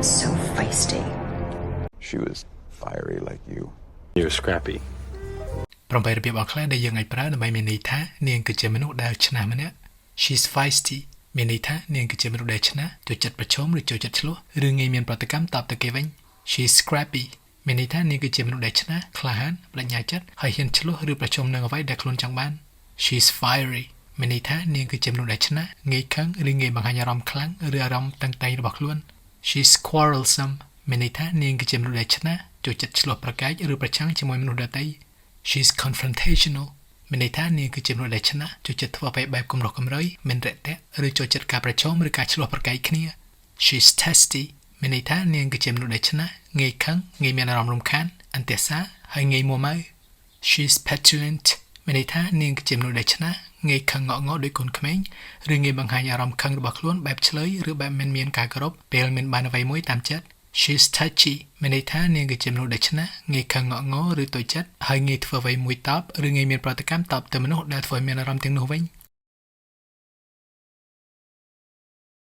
So feisty. She was fiery like you. You're scrappy. ប្រំបីរបៀបអង់គ្លេសដែលយើងអាចប្រើដើម្បីមានន័យថានាងគឺជាមនុស្សដែលឆ្នះម្នាក់ She's feisty មានន័យថានាងគឺជាមនុស្សដែលឆ្នះចូលចិត្តប្រឈមឬចូលចិត្តឆ្លោះឬងាយមានប្រតិកម្មតបទៅគេវិញ She's scrappy មានន័យថានាងគឺជាមនុស្សដែលឆ្នះក្លាហានបញ្ញាចិត្តហើយហ៊ានឆ្លោះឬប្រឈមនឹងអ្វីដែលខ្លួនចង់បាន She's fiery មានន័យថានាងគឺជាមនុស្សដែលឆ្នះងាយខឹងឬងាយបង្ហាញអារម្មណ៍ខ្លាំងឬអារម្មណ៍តឹងតែងរបស់ខ្លួន She's quarrelsome មានន័យថានាងគឺជាមនុស្សដែលឆ្នះចូលចិត្តឆ្លោះប្រកែកឬប្រឆាំងជាមួយមនុស្សដទៃ She's confrontational មានន័យថានាងគឺជាមនុស្សដែលឆ្នះចូលចិត្តធ្វើអ្វីបែបគំរោះគំរើយមិនរាក់ទាក់ឬចូលចិត្តការប្រឈមឬការឆ្លោះប្រកែកគ្នា She's testy មានន័យថានាងគឺជាមនុស្សដែលឆ្នះងាយខឹងងាយមានអារម្មណ៍រំខានអន្ទះសារហើយងាយមួម៉ៅ She's petulant មានន័យថានាងគឺជាមនុស្សដែលឆ្នះងាយខឹងងក់ងល់ដោយកូនក្មេងឬងាយបង្ហាញអារម្មណ៍ខឹងរបស់ខ្លួនបែបឆ្លើយឬបែបមិនមានការគោរពពេលមានបានអ្វីមួយតាមចិត្ត She's touchy មានន័យថានាងគឺជាមនុស្សដែលឆ្នះងាយខឹងងក់ងល់ឬតូចចិត្តហើយងាយធ្វើអ្វីមួយតបឬងាយមានប្រតិកម្មតបទៅមនុស្សដែលធ្វើឲ្យមានអារម្មណ៍ទាំងនោះវិញ